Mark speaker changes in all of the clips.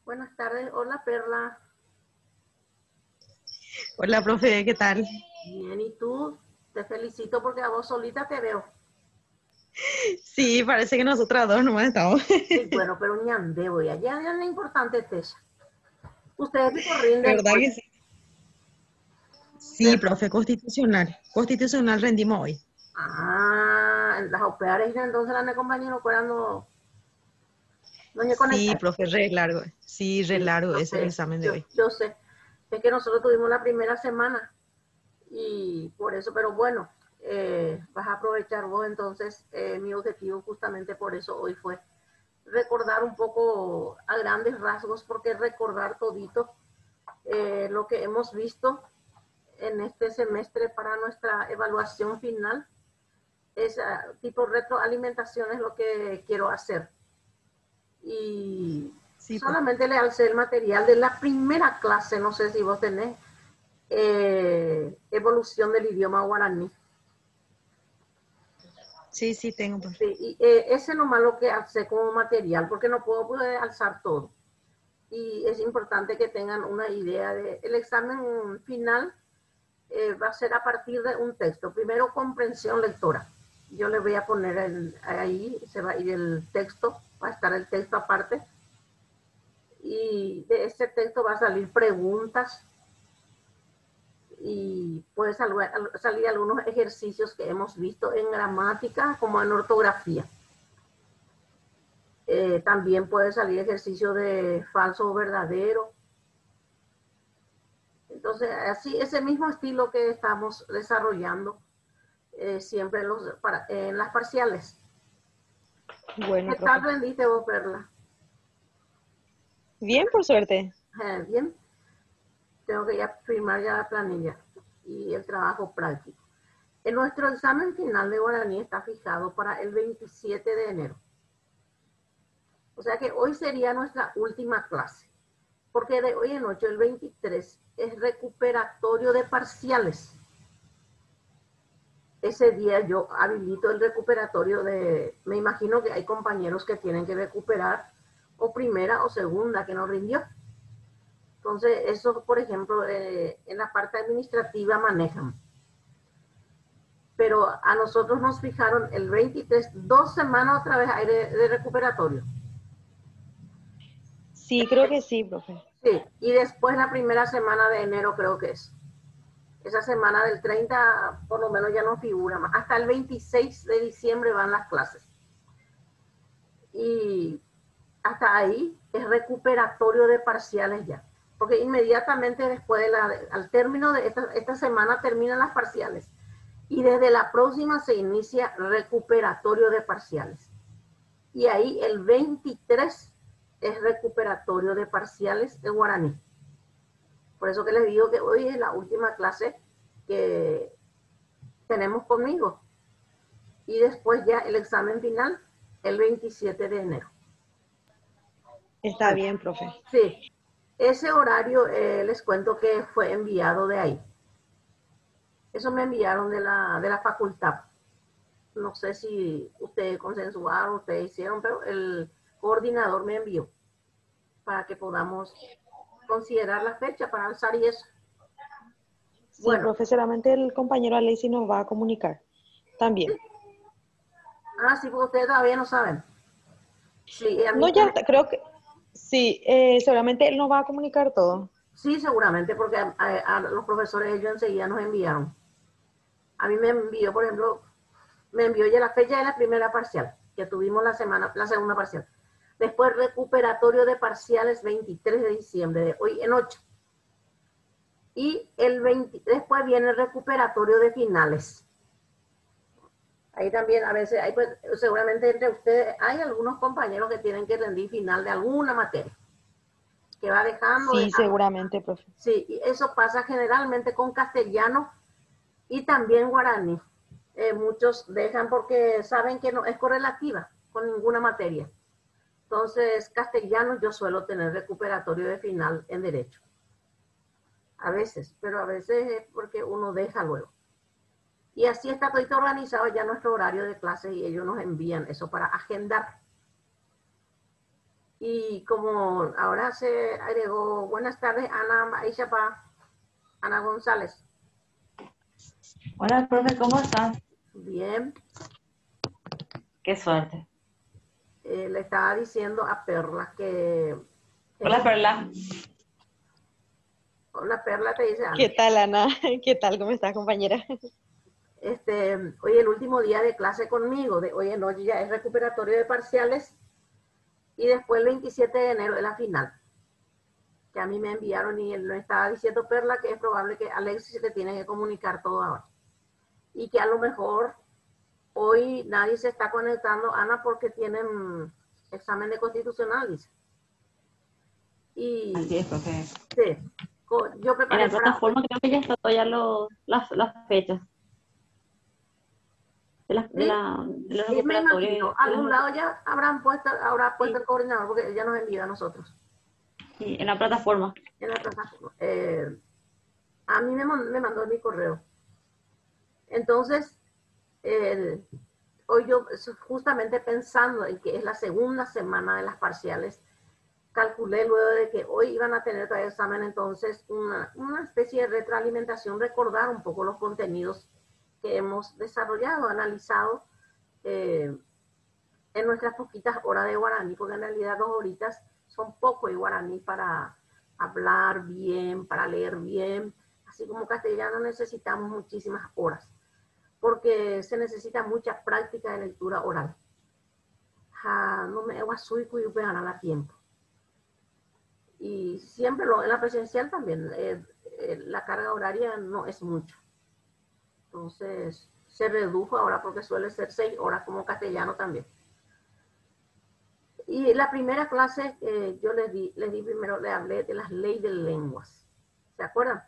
Speaker 1: Buenas tardes, hola Perla.
Speaker 2: Hola, profe, ¿qué tal?
Speaker 1: Bien, ¿y tú? Te felicito porque a vos solita te veo.
Speaker 2: Sí, parece que nosotras dos nomás estamos.
Speaker 1: Sí, bueno, pero ñande voy allá, ya no es importante Tesha. Ustedes tipo rinden
Speaker 2: ¿Verdad
Speaker 1: hoy.
Speaker 2: que sí? Sí,
Speaker 1: Pero,
Speaker 2: profe, constitucional. Constitucional rendimos hoy.
Speaker 1: las operas entonces las compañeros cuando no me
Speaker 2: Sí,
Speaker 1: conectar.
Speaker 2: profe, re largo. Sí, re
Speaker 1: Sí,
Speaker 2: largo
Speaker 1: yo
Speaker 2: es el
Speaker 1: sé,
Speaker 2: examen de
Speaker 1: yo,
Speaker 2: hoy.
Speaker 1: yo sé. Es que nosotros tuvimos la primera semana y por eso, pero bueno, vas a aprovechar vos entonces. Mi objetivo justamente por eso hoy fue recordar un poco a grandes rasgos, porque recordar todito lo que hemos visto en este semestre para nuestra evaluación final es tipo retroalimentación es lo que quiero hacer. Y
Speaker 2: Sí, profe.
Speaker 1: solamente le alcé el material de la primera clase, no sé si vos tenés evolución del idioma guaraní.
Speaker 2: Sí, sí, tengo, profe.
Speaker 1: Sí, y ese nomás lo que alcé como material, porque no puedo poder alzar todo. Y es importante que tengan una idea de el examen final. Va a ser a partir de un texto. Primero, comprensión lectora. Yo le voy a poner ahí, se va a ir el texto, va a estar el texto aparte, y de ese texto va a salir preguntas y puede salir algunos ejercicios que hemos visto en gramática como en ortografía. También puede salir ejercicio de falso o verdadero. Entonces, así, ese mismo estilo que estamos desarrollando siempre en las parciales.
Speaker 2: Bueno,
Speaker 1: ¿Qué tal
Speaker 2: profe.
Speaker 1: rendiste vos, Perla?
Speaker 2: Bien, por suerte.
Speaker 1: Bien, tengo que ya firmar ya la planilla y el trabajo práctico. En nuestro examen final de guaraní está fijado para el 27 de enero. O sea que hoy sería nuestra última clase, porque de hoy en 8, el 23, es recuperatorio de parciales. Ese día yo habilito el recuperatorio me imagino que hay compañeros que tienen que recuperar o primera o segunda que no rindió. Entonces, eso, por ejemplo, en la parte administrativa manejan. Pero a nosotros nos fijaron el 23, 2 semanas otra vez hay de recuperatorio.
Speaker 2: Sí, creo que sí, profe.
Speaker 1: Sí, y después la primera semana de enero creo que es. Esa semana del 30 por lo menos ya no figura más. Hasta el 26 de diciembre van las clases. Y hasta ahí es recuperatorio de parciales ya. Porque inmediatamente después al término de esta semana terminan las parciales. Y desde la próxima se inicia recuperatorio de parciales. Y ahí el 23 es recuperatorio de parciales de guaraní. Por eso que les digo que hoy es la última clase que tenemos conmigo. Y después ya el examen final el 27 de enero.
Speaker 2: Está
Speaker 1: Bueno,
Speaker 2: bien, profe.
Speaker 1: sí, ese horario les cuento que fue enviado de ahí. Eso me enviaron de la facultad. No sé si ustedes consensuaron, ustedes hicieron, pero el coordinador me envió para que podamos considerar la fecha para alzar y eso.
Speaker 2: Sí,
Speaker 1: Bueno,
Speaker 2: profe, seguramente el compañero Alexis nos va a comunicar. También.
Speaker 1: sí, porque ustedes todavía no saben. Sí, a
Speaker 2: No,
Speaker 1: mí
Speaker 2: ya está, creo que sí, seguramente él nos va a comunicar todo.
Speaker 1: sí, seguramente, porque a los profesores ellos enseguida nos enviaron. A mí me envió, por ejemplo, me envió ya la fecha de la primera parcial, que tuvimos la segunda parcial. Después recuperatorio de parciales 23 de diciembre, de hoy en 8. Y después viene el recuperatorio de finales. Ahí también a veces, pues, seguramente entre ustedes hay algunos compañeros que tienen que rendir final de alguna materia, que va dejando,
Speaker 2: Sí,
Speaker 1: dejando.
Speaker 2: seguramente, profe.
Speaker 1: Sí, y eso pasa generalmente con castellano y también guaraní. Muchos dejan porque saben que no es correlativa con ninguna materia. Entonces, castellano yo suelo tener recuperatorio de final en derecho. A veces, pero a veces es porque uno deja luego. Y así está todo organizado ya nuestro horario de clases y ellos nos envían eso para agendar. Y como ahora se agregó, buenas tardes, Ana Aishapa, Ana González.
Speaker 3: Hola, profe, ¿cómo estás?
Speaker 1: Bien,
Speaker 3: Qué suerte.
Speaker 1: le estaba diciendo a Perla que
Speaker 3: Hola, Perla.
Speaker 1: hola Perla, te dice
Speaker 2: ¿Qué
Speaker 1: Ana.
Speaker 2: tal, Ana? ¿Qué tal? ¿Cómo estás, compañera?
Speaker 1: Hoy el último día de clase conmigo, de hoy en noche ya es recuperatorio de parciales y después el 27 de enero es la final. Que a mí me enviaron y él me estaba diciendo Perla que es probable que Alexis se te tiene que comunicar todo ahora. Y que a lo mejor hoy nadie se está conectando, Ana, porque tienen examen de constitucional, dice. Y
Speaker 3: Así es, profe.
Speaker 1: sí, yo
Speaker 3: En
Speaker 1: preparé
Speaker 3: la
Speaker 1: para hoy.
Speaker 3: plataforma creo que ya está ya las fechas
Speaker 1: Sí,
Speaker 3: de los
Speaker 1: y me
Speaker 3: recuperatorios.
Speaker 1: imagino, algún lado ya habrá puesto
Speaker 3: Sí,
Speaker 1: el coordinador porque ya nos envía a nosotros
Speaker 3: sí, en la plataforma.
Speaker 1: en la plataforma. A mí me mandó mi correo. Entonces, eh, hoy yo justamente pensando en que es la segunda semana de las parciales, calculé luego de que hoy iban a tener todavía examen, entonces una especie de retroalimentación, recordar un poco los contenidos que hemos desarrollado, analizado eh, en nuestras poquitas horas de guaraní, porque en realidad 2 horitas son poco de guaraní para hablar bien, para leer bien, así como castellano necesitamos muchísimas horas, porque se necesita mucha práctica de lectura oral. No me voy a la tiempo. Y siempre en la presencial también, la carga horaria no es mucho. Entonces, se redujo ahora porque suele ser 6 horas como castellano también. Y la primera clase yo les di primero, le hablé de las leyes de lenguas. ¿Se acuerdan?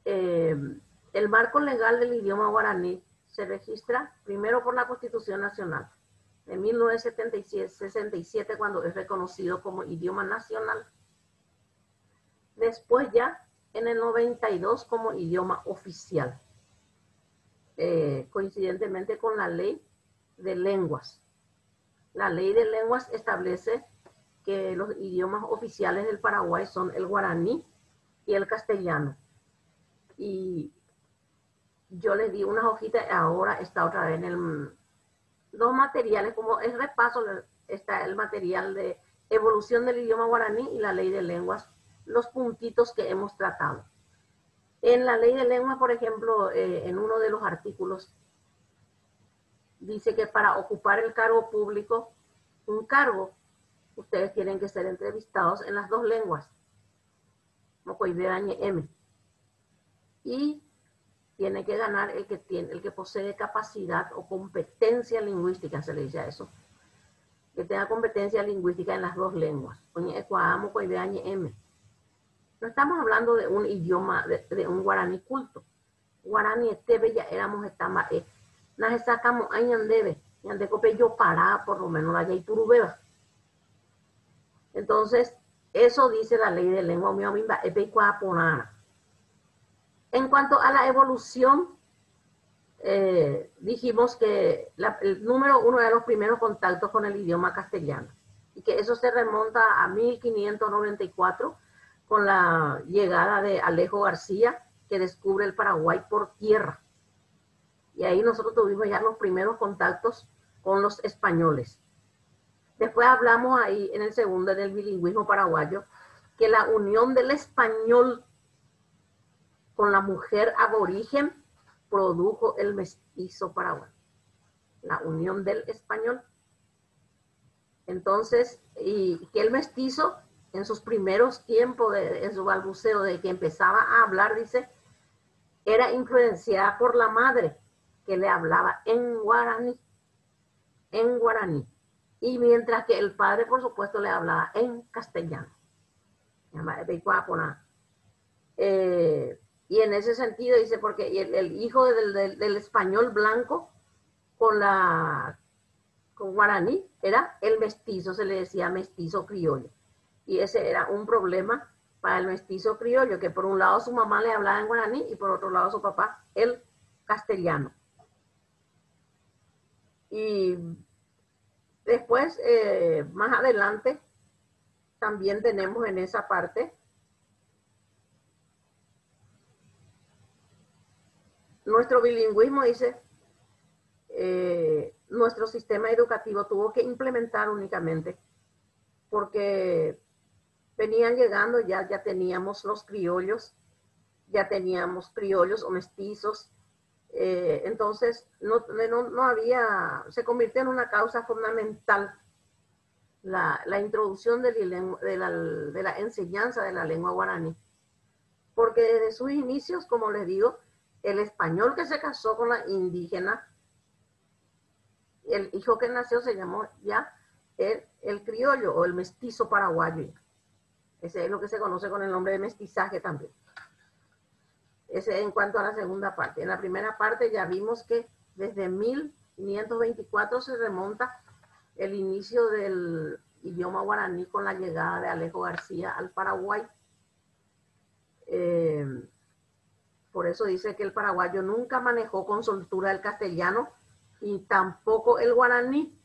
Speaker 1: Eh, el marco legal del idioma guaraní se registra primero por la Constitución Nacional de 1967, cuando es reconocido como idioma nacional. Después ya en el 92 como idioma oficial, coincidentemente con la ley de lenguas. La ley de lenguas establece que los idiomas oficiales del Paraguay son el guaraní y el castellano. Y yo les di unas hojitas, ahora está otra vez en dos materiales, como es repaso, está el material de evolución del idioma guaraní y la ley de lenguas, los puntitos que hemos tratado. En la ley de lenguas, por ejemplo, en uno de los artículos, dice que para ocupar el cargo público, un cargo, ustedes tienen que ser entrevistados en las dos lenguas, M. Y tiene que ganar el que posee capacidad o competencia lingüística, se le dice a eso, que tenga competencia lingüística en las dos lenguas. M. No estamos hablando de un idioma, de un guaraní culto. Guaraní estebe ya éramos estama nas sacamos añandebe, yande cope yo para por lo menos la yaiturubeba. Entonces, eso dice la ley de lengua miomimba epecuaponana. En cuanto a la evolución, dijimos que el número uno de los primeros contactos con el idioma castellano y que eso se remonta a 1594 con la llegada de Alejo García, que descubre el Paraguay por tierra. Y ahí nosotros tuvimos ya los primeros contactos con los españoles. Después hablamos ahí en el segundo, en el bilingüismo paraguayo, que la unión del español con la mujer aborigen produjo el mestizo paraguayo. La unión del español. Entonces, y que el mestizo, en sus primeros tiempos, en su balbuceo, de que empezaba a hablar, dice, era influenciada por la madre, que le hablaba en guaraní. En guaraní. Y mientras que el padre, por supuesto, le hablaba en castellano. Y en ese sentido dice, porque el hijo del español blanco con guaraní era el mestizo, se le decía mestizo criollo. Y ese era un problema para el mestizo criollo, que por un lado su mamá le hablaba en guaraní y por otro lado su papá el castellano. Y Después, más adelante, también tenemos en esa parte nuestro bilingüismo, dice, nuestro sistema educativo tuvo que implementar únicamente porque venían llegando, ya teníamos los criollos, ya teníamos criollos o mestizos, entonces no había, se convirtió en una causa fundamental la introducción de la enseñanza de la lengua guaraní, porque desde sus inicios, como les digo, el español que se casó con la indígena, el hijo que nació se llamó ya el criollo o el mestizo paraguayo. Ese es lo que se conoce con el nombre de mestizaje también. Ese en cuanto a la segunda parte. En la primera parte ya vimos que desde 1524 se remonta el inicio del idioma guaraní con la llegada de Alejo García al Paraguay. Por eso dice que el paraguayo nunca manejó con soltura el castellano y tampoco el guaraní.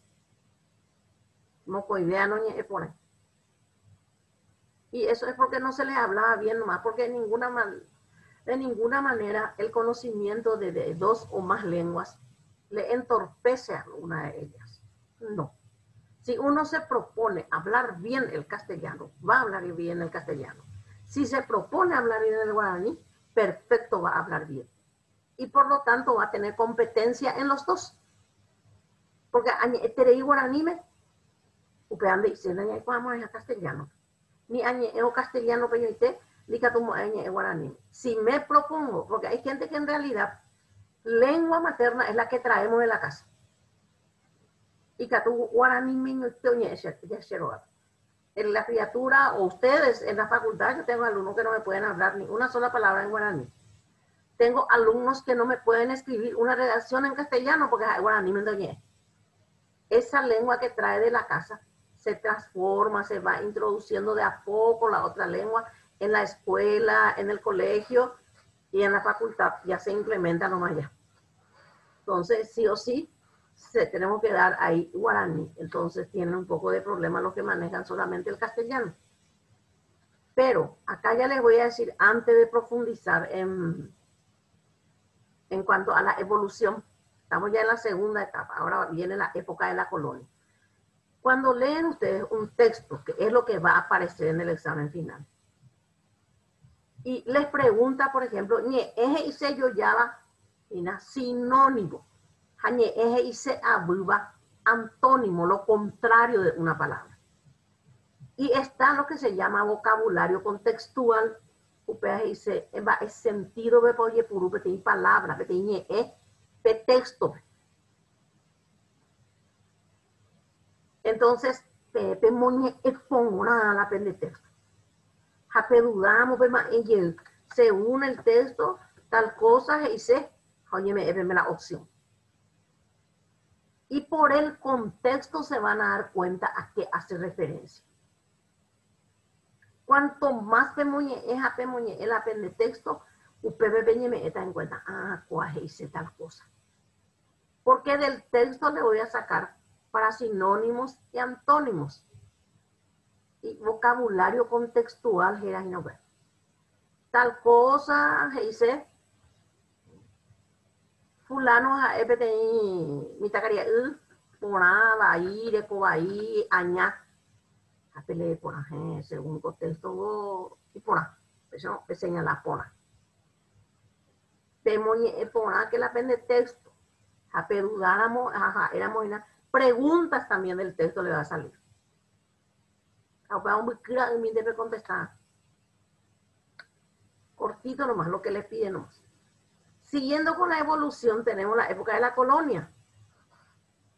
Speaker 1: Y eso es porque no se les hablaba bien nomás, porque de ninguna manera el conocimiento de dos o más lenguas le entorpece a una de ellas. No. Si uno se propone hablar bien el castellano, va a hablar bien el castellano. Si se propone hablar bien el guaraní, perfecto, va a hablar bien. Y por lo tanto va a tener competencia en los dos. Porque terei guaraní me upean de diciendo vamos a castellano. Ni añeo castellano peyoite, ni catumo añe guaraní. Si me propongo, porque hay gente que en realidad lengua materna es la que traemos de la casa. Y catu guaraní me en la criatura o ustedes en la facultad, yo tengo alumnos que no me pueden hablar ni una sola palabra en guaraní. Tengo alumnos que no me pueden escribir una redacción en castellano porque guaraní me doñé. Esa lengua que trae de la casa se transforma, se va introduciendo de a poco la otra lengua en la escuela, en el colegio y en la facultad, ya se implementa nomás ya. Entonces, sí o sí, tenemos que dar ahí guaraní. Entonces tienen un poco de problema los que manejan solamente el castellano. Pero acá ya les voy a decir, antes de profundizar en cuanto a la evolución, estamos ya en la segunda etapa, ahora viene la época de la colonia. Cuando leen ustedes un texto, que es lo que va a aparecer en el examen final, y les pregunta, por ejemplo, ñe eje ise yo llama sinónimo, ñe eje ise abuba antónimo, lo contrario de una palabra. Y está lo que se llama vocabulario contextual, dice, es sentido de oye puru, de palabra, de ñe de texto. Entonces, pe moñe expongo la pende texto. Jape dudamos, según el texto, tal cosa, y se, oye, me la opción. Y por el contexto se van a dar cuenta a qué hace referencia. Cuanto más pemoñe es a pemoñe el apende texto, usted me está en cuenta, cuaje hice tal cosa. Porque del texto le voy a sacar para sinónimos y antónimos. Y vocabulario contextual, tal cosa, dice, fulano, mi tacaría, porada, aire, cobaí, añá, apele por según el contexto, y porá, eso me señala porá. Temoñe, porá, que la pende texto, ape dudáramos, éramos una. Preguntas también del texto le va a salir. Debe contestar. Cortito nomás, lo que le piden nomás. Siguiendo con la evolución, tenemos la época de la colonia.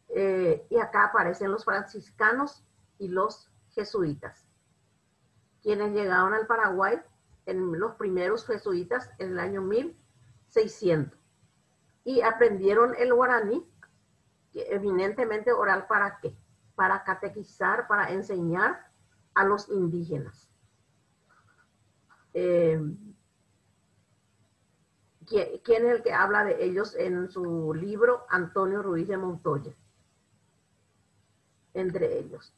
Speaker 1: Y acá aparecen los franciscanos y los jesuitas, quienes llegaron al Paraguay, en los primeros jesuitas, en el año 1600. Y aprendieron el guaraní, eminentemente oral, ¿para qué? Para catequizar, para enseñar a los indígenas. ¿Quién es el que habla de ellos en su libro? Antonio Ruiz de Montoya. entre ellos.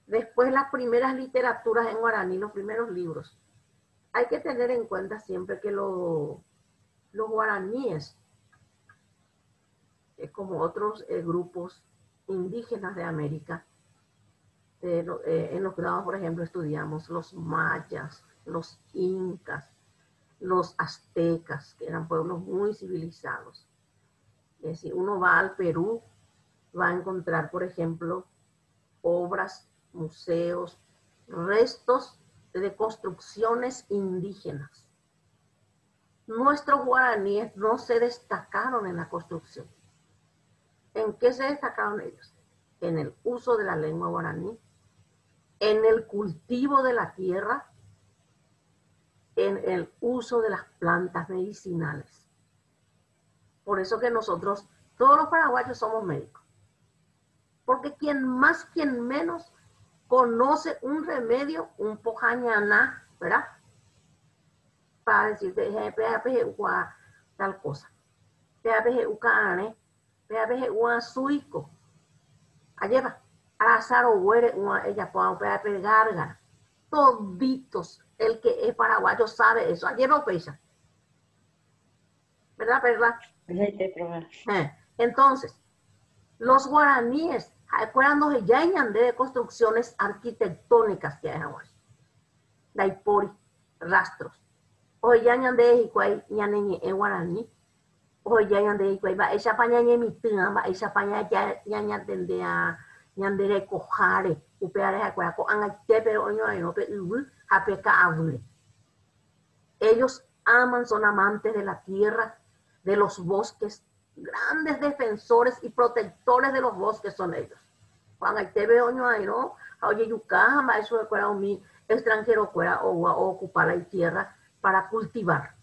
Speaker 1: Después las primeras literaturas en guaraní, los primeros libros. Hay que tener en cuenta siempre que los guaraníes, como otros grupos indígenas de América, en los grados, por ejemplo, estudiamos los mayas, los incas, los aztecas, que eran pueblos muy civilizados. Es decir, uno va al Perú, va a encontrar, por ejemplo, obras, museos, restos de construcciones indígenas. Nuestros guaraníes no se destacaron en la construcción. ¿En qué se destacaron ellos? En el uso de la lengua guaraní, en el cultivo de la tierra, en el uso de las plantas medicinales. Por eso que nosotros, todos los paraguayos somos médicos. Porque quien más, quien menos, conoce un remedio, un pojañaná, ¿verdad? Para decirte, tal cosa. Suico. Allá Arasaro huere, ella puede pegar. Toditos, el que es paraguayo sabe eso. Ayer no pesa. ¿Verdad, Perla? Entonces, los guaraníes, cuando se llaman de construcciones arquitectónicas que hay ahora, daipori, rastros, o llaman de Ejicuay, ñaneñe en guaraní, o llaman de Ejicuay, va esa pañañe mitina, va esa paña ya ñandende a ñandere cojare, upeare a cuaco, angate, pero oño a no pe apeca abule. Ellos aman, son amantes de la tierra, de los bosques, grandes defensores y protectores de los bosques son ellos. Cuando hay TV oño ahí, ¿no? Oye, yuca, eso de fuera mi extranjero fuera o ocupar la tierra para cultivar.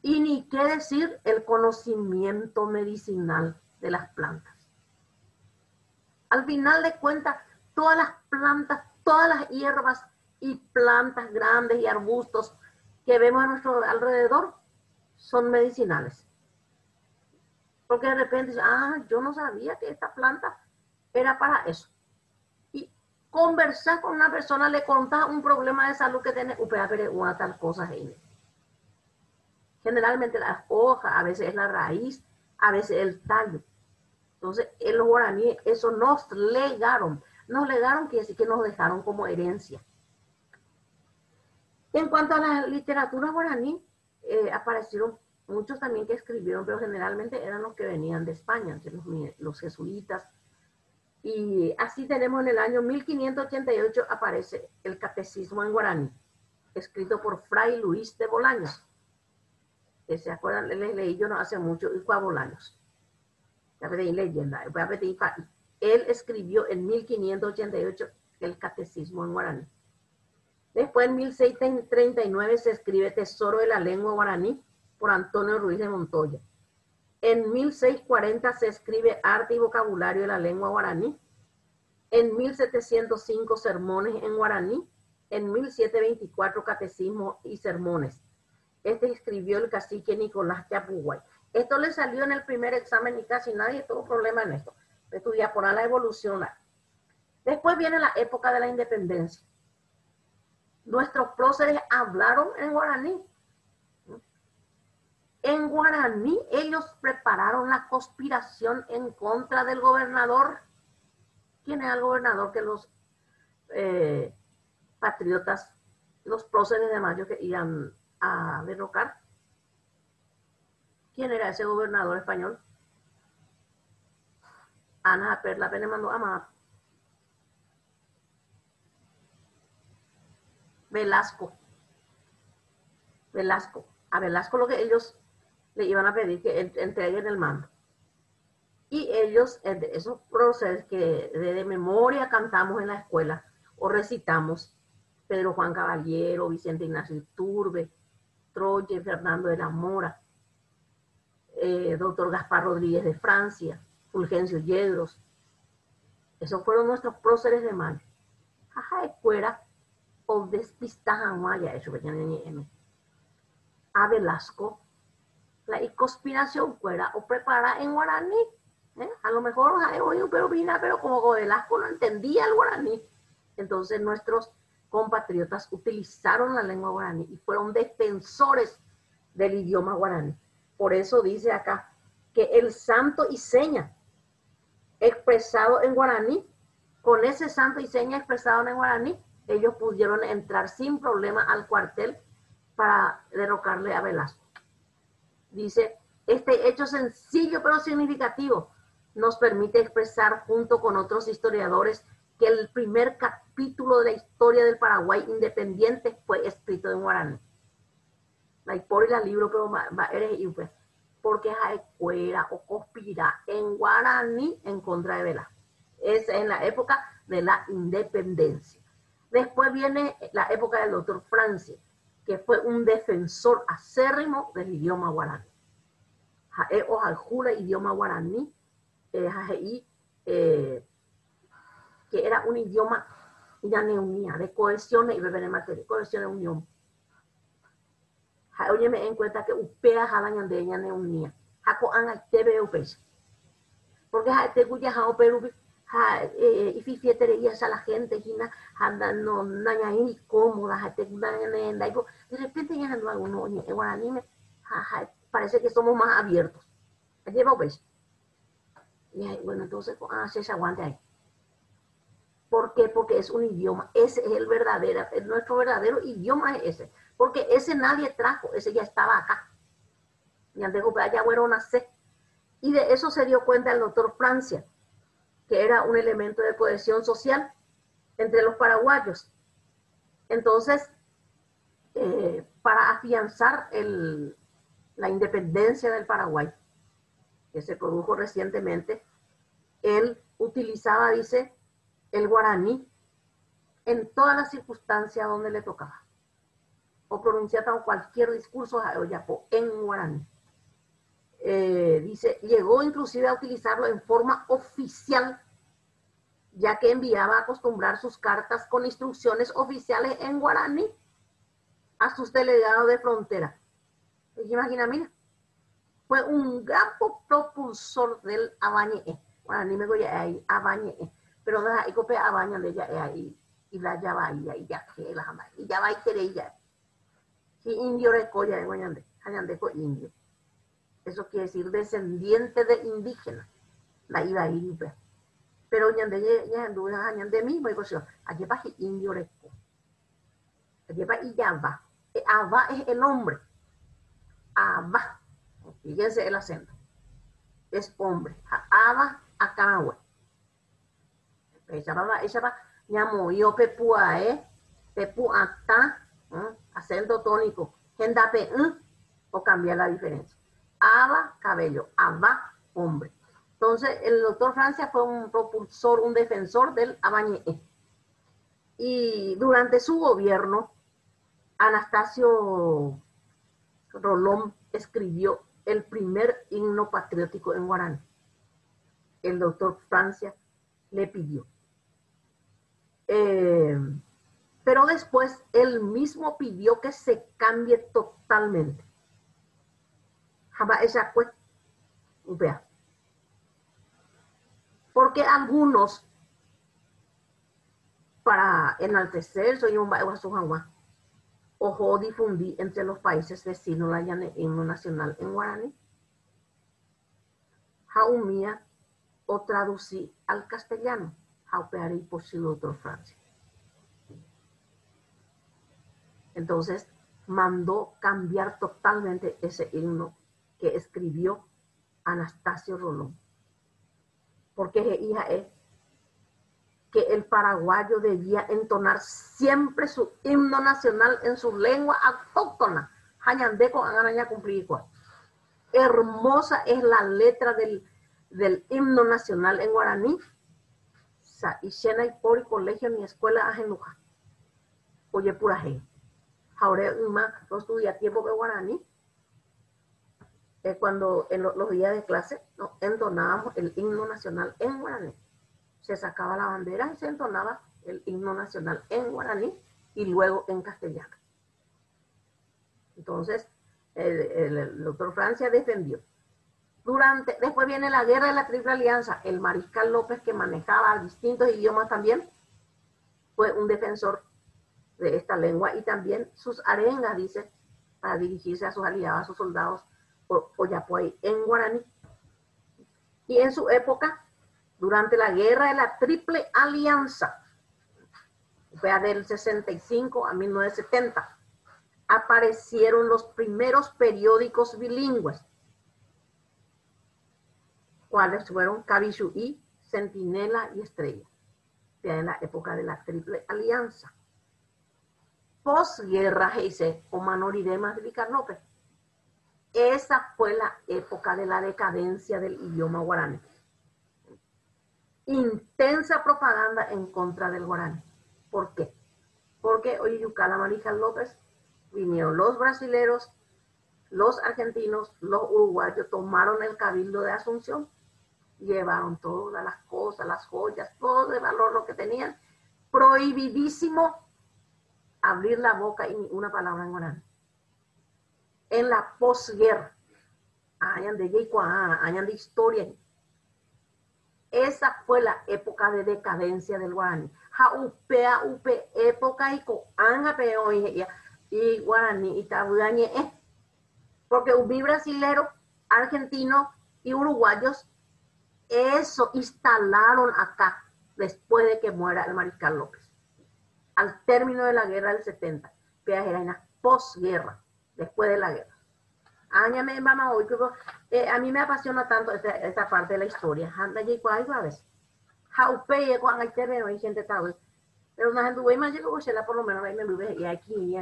Speaker 1: Y ni qué decir el conocimiento medicinal de las plantas. Al final de cuentas, todas las plantas, todas las hierbas y plantas grandes y arbustos que vemos a nuestro alrededor son medicinales. Porque de repente, yo no sabía que esta planta era para eso. Y conversar con una persona, le contás un problema de salud que tiene, una tal cosa. Generalmente las hojas, a veces es la raíz, a veces el tallo. Entonces, en los guaraníes, eso nos legaron. Nos legaron quiere decir que nos dejaron como herencia. En cuanto a la literatura guaraní, aparecieron muchos también que escribieron, pero generalmente eran los que venían de España, los jesuitas. Y así tenemos en el año 1588 aparece el Catecismo en guaraní, escrito por Fray Luis de Bolaños. Que se acuerdan, les leí yo no hace mucho, y fue a Bolaños. Ya pedí leyenda. Él escribió en 1588 el Catecismo en guaraní. Después en 1639 se escribe Tesoro de la Lengua Guaraní por Antonio Ruiz de Montoya. En 1640 se escribe Arte y Vocabulario de la Lengua Guaraní. En 1705 Sermones en Guaraní. En 1724 Catecismo y Sermones. Este escribió el cacique Nicolás Yapuguay. Esto le salió en el primer examen y casi nadie tuvo problema en esto. Estudia por la evolución. Después viene la época de la independencia. Nuestros próceres hablaron en guaraní. En guaraní ellos prepararon la conspiración en contra del gobernador. ¿Quién era el gobernador que los patriotas, los próceres de Mayo que iban a derrocar? ¿Quién era ese gobernador español? Ana Perla Pene mandó a Velasco. A Velasco lo que ellos le iban a pedir que entreguen el mando. Y ellos, esos próceres que de memoria cantamos en la escuela o recitamos, Pedro Juan Caballero, Vicente Ignacio Iturbe, Troye, Fernando de la Mora, doctor Gaspar Rodríguez de Francia, Fulgencio Yedros. Esos fueron nuestros próceres de Mayo. Ajá, escuela o despistajan Maya, eso que a Velasco, la conspiración fuera o prepara en guaraní. A lo mejor, pero como Velasco no entendía el guaraní, entonces nuestros compatriotas utilizaron la lengua guaraní y fueron defensores del idioma guaraní. Por eso dice acá que el santo y seña expresado en guaraní, con ese santo y seña expresado en guaraní, ellos pudieron entrar sin problema al cuartel para derrocarle a Velasco. Dice, este hecho sencillo pero significativo nos permite expresar junto con otros historiadores que el primer capítulo de la historia del Paraguay independiente fue escrito en guaraní. La historia del libro, pero eres pues, porque es escuela o conspira en guaraní en contra de Velasco. Es en la época de la independencia. Después viene la época del doctor Francia, que fue un defensor acérrimo del idioma guaraní. Jae o jajula idioma guaraní, que era un idioma de cohesión y beber materia, cohesión de unión. Oye, me en cuenta que upea jalan de ella neunia. Jaco an tebe upes. Porque te cuya jao peru y fifietería a la gente gina anda no naña incómoda, de repente ya ando alguno en guaraní parece que somos más abiertos. Lleva upes. Y bueno, entonces se aguante ahí. ¿Por qué? Porque es un idioma. Ese es el verdadero, nuestro verdadero idioma es ese. Porque ese nadie trajo, ese ya estaba acá. Y antes de allá bueno nacer. Y de eso se dio cuenta el doctor Francia, que era un elemento de cohesión social entre los paraguayos. Entonces, para afianzar la independencia del Paraguay, que se produjo recientemente, él utilizaba, dice, el guaraní en todas las circunstancias donde le tocaba. O pronunciaba cualquier discurso en guaraní. Dice, llegó inclusive a utilizarlo en forma oficial, ya que enviaba a acostumbrar sus cartas con instrucciones oficiales en guaraní a sus delegados de frontera. Imagina, mira, fue un gran propulsor del Abañe. Guaraní me voy a ir Abañe. Pero no hay que Abaña de ella ahí y la ya va y ya que la jamás y ya va y quiere ya. Si indio recoya de guañande, hañandeco indio. Eso quiere decir descendiente de indígena. La iba a ir, pero ñande ya anduve hañande mismo y pues allí va indio reco. Allí va y ya va. Aba es el hombre. Aba. Fíjense el acento. Es hombre. Aba a Canagüe. Ella va, ñamo yo pepua, pepua ta, acento tónico, gendape, o cambiar la diferencia. Aba, cabello, aba, hombre. Entonces, el doctor Francia fue un propulsor, un defensor del Abañé. Y durante su gobierno, Anastasio Rolón escribió el primer himno patriótico en guaraní. El doctor Francia le pidió. Pero después él mismo pidió que se cambie totalmente. Porque algunos, para enaltecer, soy un ojo difundí entre los países vecinos la himno nacional en guaraní. Jaumía o traducí al castellano. Jaupear y por si doctor Francia. Entonces mandó cambiar totalmente ese himno que escribió Anastasio Rolón. Porque hija es que el paraguayo debía entonar siempre su himno nacional en su lengua autóctona. Hañandeco angaraña cumplir igual. Hermosa es la letra del himno nacional en guaraní. Y Shena y por colegio ni escuela ajenuja. Oye, pura gente. Ahora no estudia tiempo de guaraní. Cuando en los días de clase entonábamos el himno nacional en guaraní. Se sacaba la bandera y se entonaba el himno nacional en guaraní y luego en castellano. Entonces, el doctor Francia defendió Después viene la guerra de la Triple Alianza. El mariscal López, que manejaba distintos idiomas también, fue un defensor de esta lengua, y también sus arengas, dice, para dirigirse a sus aliados, a sus soldados, Oyapoy, en guaraní. Y en su época, durante la guerra de la Triple Alianza, fue del 65 a 1970, aparecieron los primeros periódicos bilingües, cuáles fueron Cabixuí, Centinela y Estrella, en la época de la Triple Alianza. Posguerra, dice Omanori más de Vícar López. Esa fue la época de la decadencia del idioma guaraní. Intensa propaganda en contra del guaraní. ¿Por qué? Porque hoy Yucala Mariscal López, vinieron los brasileros, los argentinos, los uruguayos, tomaron el cabildo de Asunción, llevaron todas las cosas, las joyas, todo de valor lo que tenían. Prohibidísimo abrir la boca y ni una palabra en guaraní. En la posguerra, años de historia. Esa fue la época de decadencia del guaraní. Época y guaraní y tabudañe, porque hubo brasileros, argentinos y uruguayos, eso instalaron acá después de que muera el mariscal López. Al término de la guerra del 70, que era una posguerra, después de la guerra. A mí me apasiona tanto esta parte de la historia. Pero por lo menos y aquí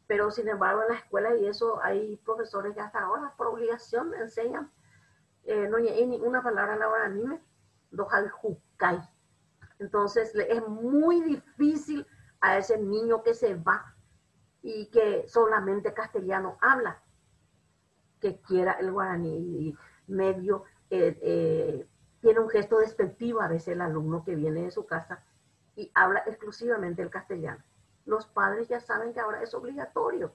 Speaker 1: pero sin embargo en la escuela y eso hay profesores que hasta ahora por obligación enseñan no hay ninguna palabra en la guaraní, entonces es muy difícil a ese niño que se va y que solamente castellano habla, que quiera el guaraní y medio tiene un gesto despectivo a veces el alumno que viene de su casa y habla exclusivamente el castellano. Los padres ya saben que ahora es obligatorio.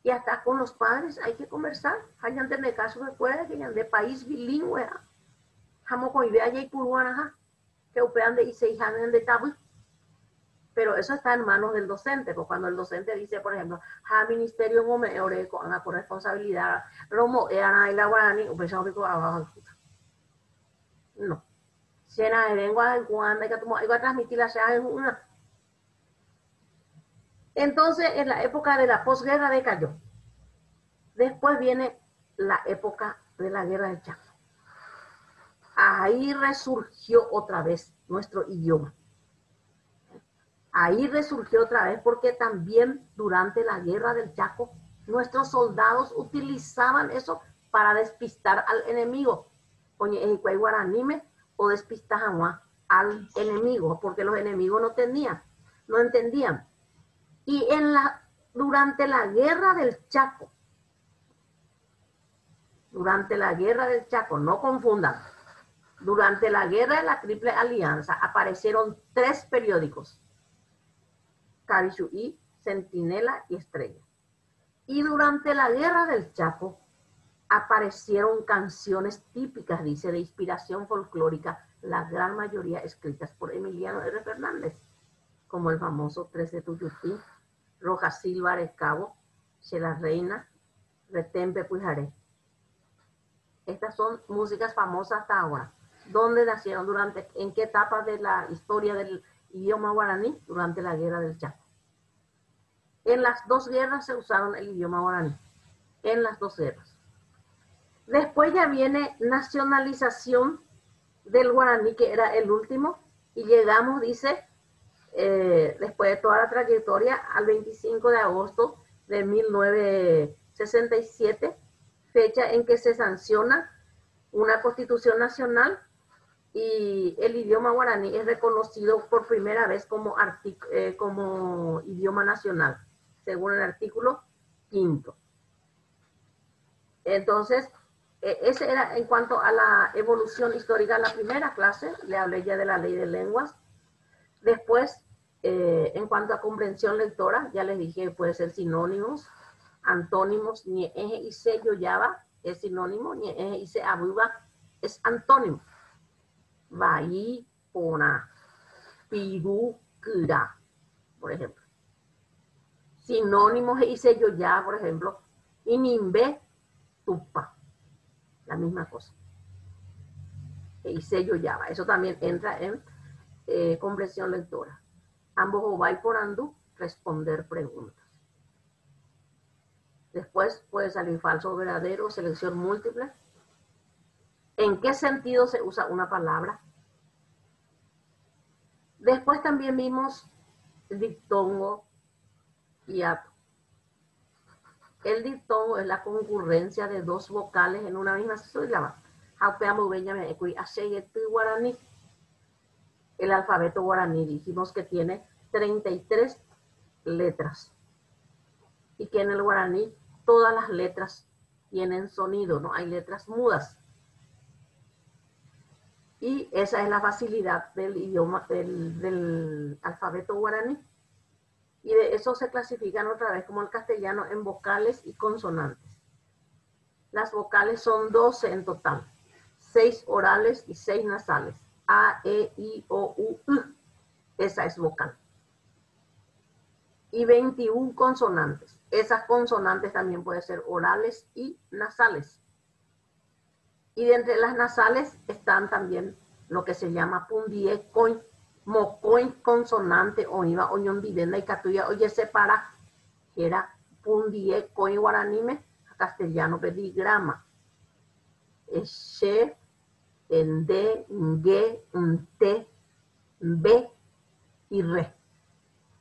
Speaker 1: Y hasta con los padres hay que conversar. Hay antes de caso de fuera que de país bilingüe. Jamo con idea y puruana que operan de Iseijan de Tabu. Pero eso está en manos del docente, porque cuando el docente dice, por ejemplo, ministerio con la corresponsabilidad, Romo, la guarani, no. Si era de lengua cuando hay que transmitir la en una. Entonces, en la época de la posguerra decayó. Después viene la época de la guerra del Chaco. Ahí resurgió otra vez nuestro idioma. Ahí resurgió otra vez porque también durante la guerra del Chaco, nuestros soldados utilizaban eso para despistar al enemigo. Oye, guaranime o despistar al enemigo, porque los enemigos no entendían. Y durante la guerra del Chaco, no confundan, durante la guerra de la Triple Alianza aparecieron 3 periódicos, Cabixuí, Centinela y Estrella. Y durante la guerra del Chaco aparecieron canciones típicas, dice, de inspiración folclórica, la gran mayoría escritas por Emiliano R. Fernández, como el famoso 3 de Tuyutí, Roja Silva Arecabo, Chela Reina, Retempe Pujaré. Estas son músicas famosas hasta ahora. ¿Dónde nacieron? ¿En qué etapa de la historia del idioma guaraní? Durante la guerra del Chaco. En las 2 guerras se usaron el idioma guaraní. En las 2 guerras. Después ya viene nacionalización del guaraní, que era el último, y llegamos, dice, después de toda la trayectoria, al 25 de agosto de 1967, fecha en que se sanciona una constitución nacional y el idioma guaraní es reconocido por primera vez como idioma nacional, según el artículo 5. Entonces, ese era en cuanto a la evolución histórica de la primera clase, le hablé ya de la ley de lenguas. Después, en cuanto a comprensión lectora, ya les dije, puede ser sinónimos, Antónimos, ni eje y se yoyaba es sinónimo, ni eje y se abuba es antónimo. Vai, pona, piru, kura, por ejemplo. Sinónimos y se yoya, por ejemplo, inimbe, tupa, la misma cosa. Y se yoyaba, eso también entra en comprensión lectora. Ambos o vai por andu, responder preguntas. Después puede salir falso o verdadero, selección múltiple. ¿En qué sentido se usa una palabra? Después también vimos diptongo y ato. El diptongo es la concurrencia de dos vocales en una misma sílaba. El alfabeto guaraní dijimos que tiene 33 letras y que en el guaraní todas las letras tienen sonido, no hay letras mudas. Y esa es la facilidad del idioma, del alfabeto guaraní. Y de eso se clasifican otra vez como el castellano en vocales y consonantes. Las vocales son 12 en total, 6 orales y 6 nasales. A, E, I, O, U, esa es vocal. Y 21 consonantes. Esas consonantes también pueden ser orales y nasales. Y de entre las nasales están también lo que se llama pundie, coin, mocoin, consonante, oiva, oñón, vivenda y catuya, oye, separa, que era pundie, coin, guaranime, castellano, pedigrama. She, ende, nge, nte, be y re.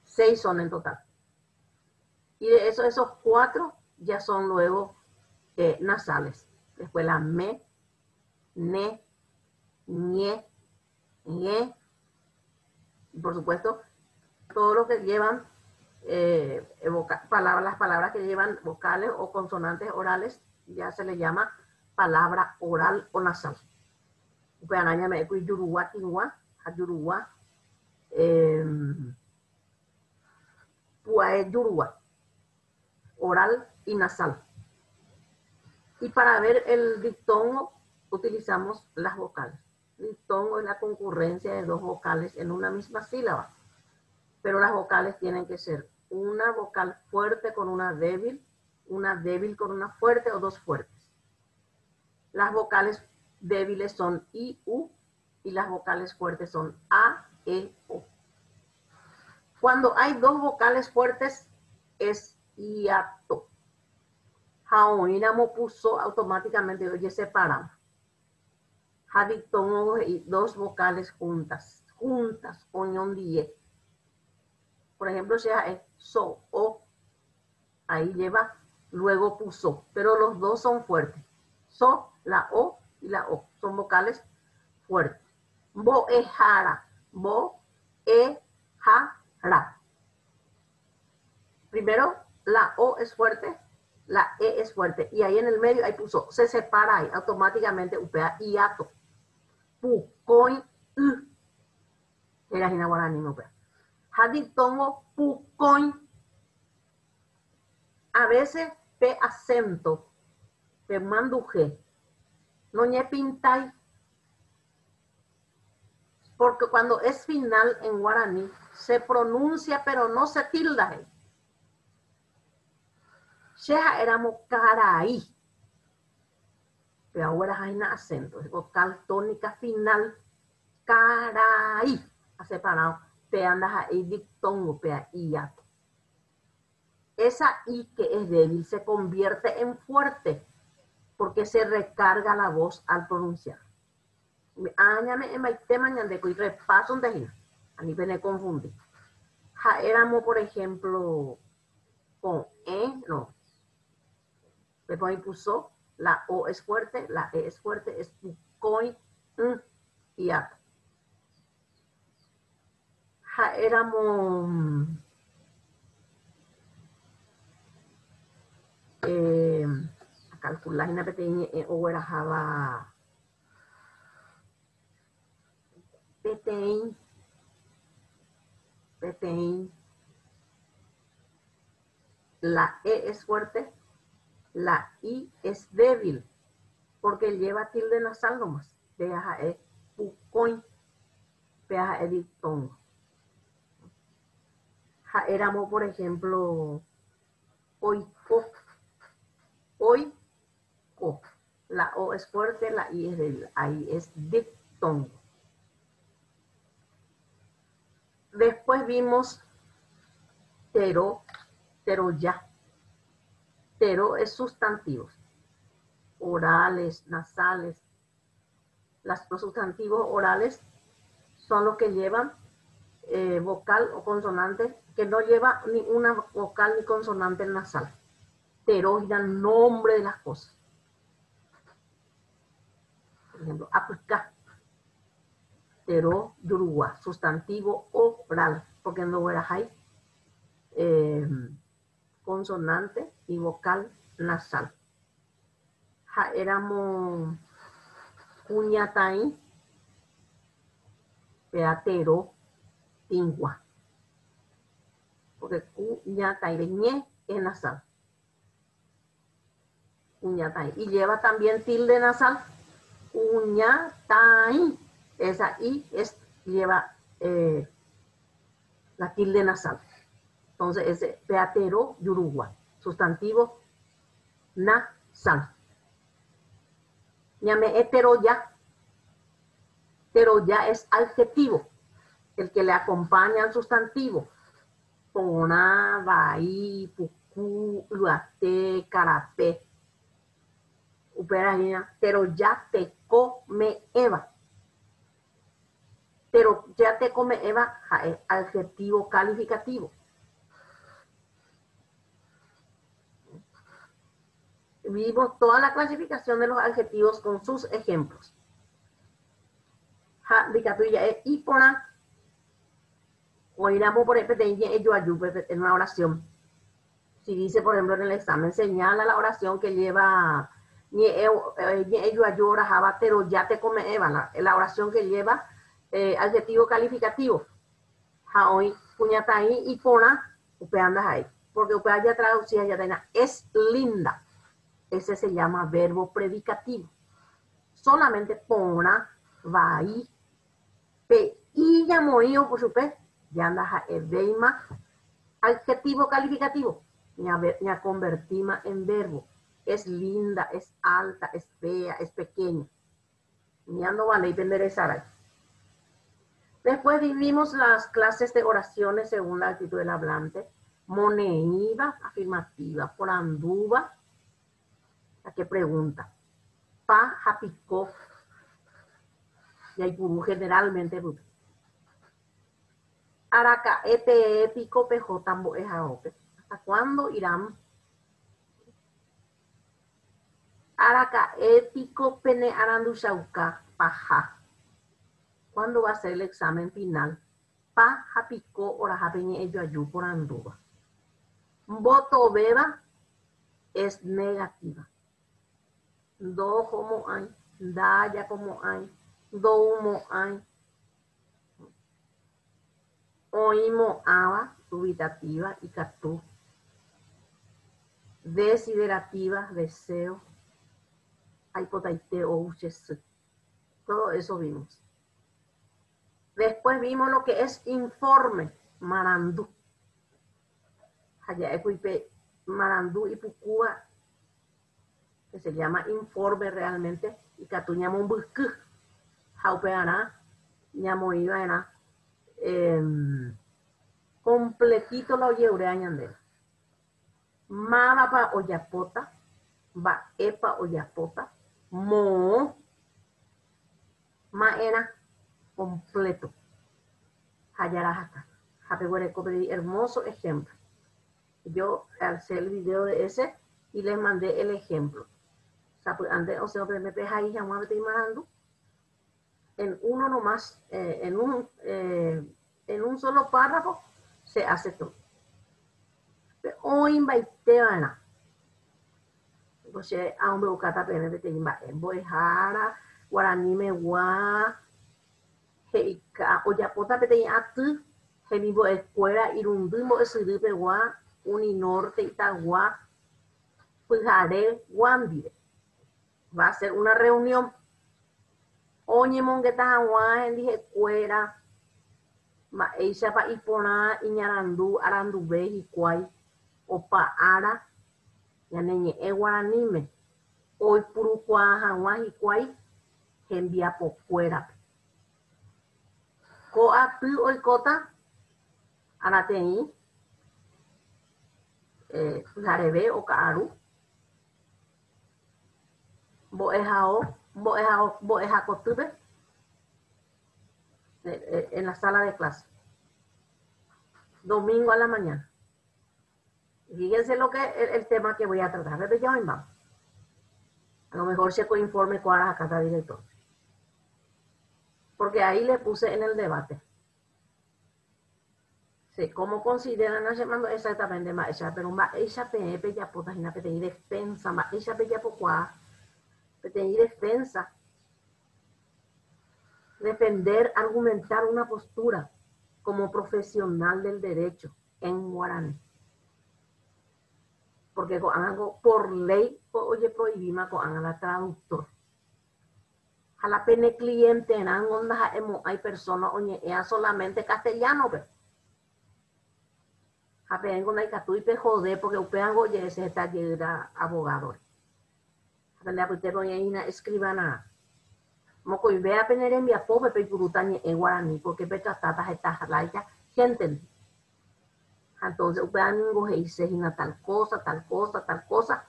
Speaker 1: 6 son en total. Y de eso, esos 4 ya son luego nasales. Después la me, ne, ñe, ñe. Y por supuesto, todo lo que llevan las palabras que llevan vocales o consonantes orales ya se le llama palabra oral o nasal. Oral y nasal. Y para ver el diptongo utilizamos las vocales. Diptongo es la concurrencia de dos vocales en una misma sílaba. Pero las vocales tienen que ser una vocal fuerte con una débil con una fuerte o dos fuertes. Las vocales débiles son I, U y las vocales fuertes son A, E, O. Cuando hay dos vocales fuertes es hiato. Jaoinamo puso automáticamente, oye, separamos. Jadictongo y dos vocales juntas, oñón die. Por ejemplo, sea es so, o, ahí lleva, luego puso, pero los dos son fuertes. So, la O y la O, son vocales fuertes. Bo e jara, bo e jara. Primero, la O es fuerte, la E es fuerte, y ahí en el medio, ahí puso, se separa ahí, automáticamente upea hiato. Pu, coin, era jina guaraní, no upea. Jadictongo, pu, coin. A veces, pe acento, pe manduje, no ñe pintai, porque cuando es final en guaraní, se pronuncia, pero no se tilda. Sheja éramos caray. Pero ahora hay un acento, es vocal tónica final, caray, a separado, pe andas ahí dictongo, pe hiato. Esa I que es débil se convierte en fuerte porque se recarga la voz al pronunciar. Añame en maite mañandeco y repaso un tejido. A mí me confundí. Ja, éramos, por ejemplo, con no. Después ahí puso, la O es fuerte, la E es fuerte, es coin, y ato. Ja, éramos a calcular una pequeña o era java petein La E es fuerte, la I es débil, porque lleva tilde nasal nomás. Peaja es pucoin, peaja es diptongo. Éramos, por ejemplo, oiko, oiko. La O es fuerte, la I es débil, ahí es diptongo. Después vimos tero, teroya. Tero es sustantivos, orales, nasales. Los sustantivos orales son los que llevan vocal o consonante, que no lleva ni una vocal ni consonante nasal. Tero es el nombre de las cosas. Por ejemplo, aplica. Tero, yurugua, sustantivo oral, porque no hay consonante y vocal nasal. Éramos cuñatai, peatero, tingua. Porque cuñatai de ñe es nasal. Cuñatai. Y lleva también tilde nasal. Cuñatai. Esa I lleva la tilde nasal. Entonces, ese peatero, yurugua. Sustantivo nasal. Llame heteroya. Heteroya es adjetivo, el que le acompaña al sustantivo. Pona, vai, pucu, luate, carapé. Uperagina, teroya te come Eva. Pero ya te come Eva es adjetivo calificativo. Vimos toda la clasificación de los adjetivos con sus ejemplos. Y pona, oiramos por ejemplo en una oración. Si dice, por ejemplo, en el examen, señala la oración que lleva pero ya te come Eva, la oración que lleva adjetivo calificativo. Hoy puñatai y pona, upeandas ahí. Porque upea ya traducida ya tenía, es linda. Ese se llama verbo predicativo. Solamente pona, vai, pe, y ya moído, por supuesto, ya andas a edeima, adjetivo calificativo, ya convertima en verbo. Es linda, es alta, es fea, es pequeña. Ya no vale enderezar ahí. Después vimos las clases de oraciones según la actitud del hablante. Moneiva, afirmativa. Poranduba, la que pregunta. Pa, japicó. Y hay purú generalmente. Araca, epe, épico, pejo, tambo, ejaope. ¿Hasta cuándo irán? Araca, épico, pene, arandushauca, paja. ¿Cuándo va a ser el examen final? Pa, japicó, oraja, peñe, ello, ayú, por anduba. Voto, beba, es negativa. Do, como hay. Da, ya, como hay. Do, humo, hay. Oimo, aba, dubitativa, y catú. Desiderativa, deseo. Aipotaite, ouches. Todo eso vimos. Después vimos lo que es informe, marandú. Allá marandú y pucúa, que se llama informe realmente, y catuñamo un buscu, jaupeana, ñamo iba era, completito la oyeurea ñandera. Maba pa oyapota, va epa oyapota, mo, ma era completo. Hayarajata. Hermoso ejemplo. Yo alcé el video de ese y les mandé el ejemplo. Antes, o sea, me peja ahí, ya me estoy mandando. En uno nomás, en un solo párrafo, se hace todo. Hoy invitana. Entonces, a un bocata pene de timba en boejara, guaraní me gua, heika, oyapota pete atu, hemibo escuela, irundimbo esiripe gua, Uninorte Itagua, Pujare, Guandire. Va a ser una reunión. Oye, mongueta agua, en dije cuera, ma ella va y pona iñarandú, arandube y cuay, opa ara, ya neñe e guaranime, hoy purucua agua y cuay, envía por cuera. Co apu hoy cota, anatei, jarebe o caaru, boeja cotube, en la sala de clase. Domingo a la mañana. Fíjense lo que el tema que voy a tratar. Desde ya vamos. A lo mejor se informe cuál es acá director. Porque ahí le puse en el debate. Sí, ¿cómo consideran exactamente más ella? Pero más ella pepe ya puta y peteí defensa, más ella pepe ya pocuá, peteí defensa. Defender, argumentar una postura como profesional del derecho en guaraní. Porque algo por ley, oye, prohibima con la traductor. A la pene cliente en ondas hay personas, oye, es solamente castellano, pero. A pene con la catu y pe joder, porque upean oye, ese está llegando abogado. A pene a pute oye, ina escribana. Moco y vea pener en via pobre pe purutañe en guaraní, porque pe tratatas estas laica, gente. Entonces, upean ningo dice tal cosa, tal cosa, tal cosa.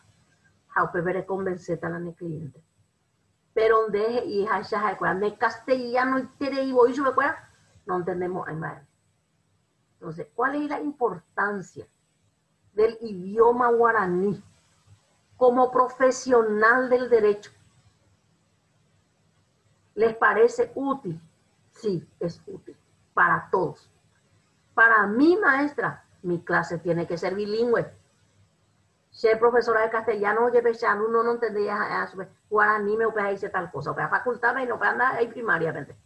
Speaker 1: A upe veré convencer a la cliente. Pero donde y hasha de castellano y tere y voy sube cuera, no entendemos más. Entonces, ¿cuál es la importancia del idioma guaraní como profesional del derecho? ¿Les parece útil? Sí, es útil para todos. Para mi maestra, mi clase tiene que ser bilingüe. Ser profesora de castellano, oye, pechano, uno no entendía guaraní, me dice tal cosa, o facultad, y no anda ahí primariamente.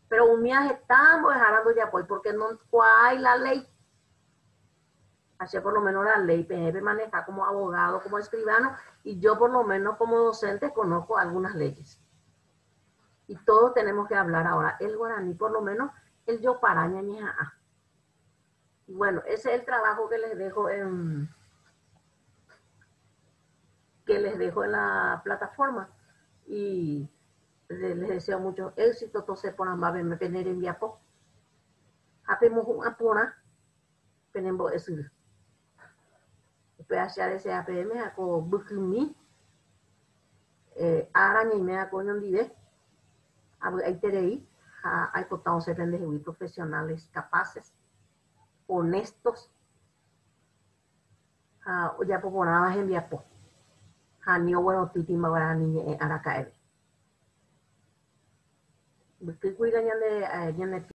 Speaker 1: Pero un viaje estamos dejando ya pues, porque no hay la ley. Así por lo menos la ley PNP maneja como abogado, como escribano, y yo por lo menos como docente conozco algunas leyes. Y todos tenemos que hablar ahora el guaraní, por lo menos el yo paraña ñeja. Bueno, ese es el trabajo que les dejo en la plataforma. Y les deseo mucho éxito. Entonces, por más me tener en viapo. Hacemos una pona, tenemos decir. Después de ese APM, hago bukumi, araña y me hago en vive. Hay terei, hay cotados se vende profesionales capaces, honestos. Ya por nada en viapo. Hanio bueno titi magarani aracae. Porque cuidan ya de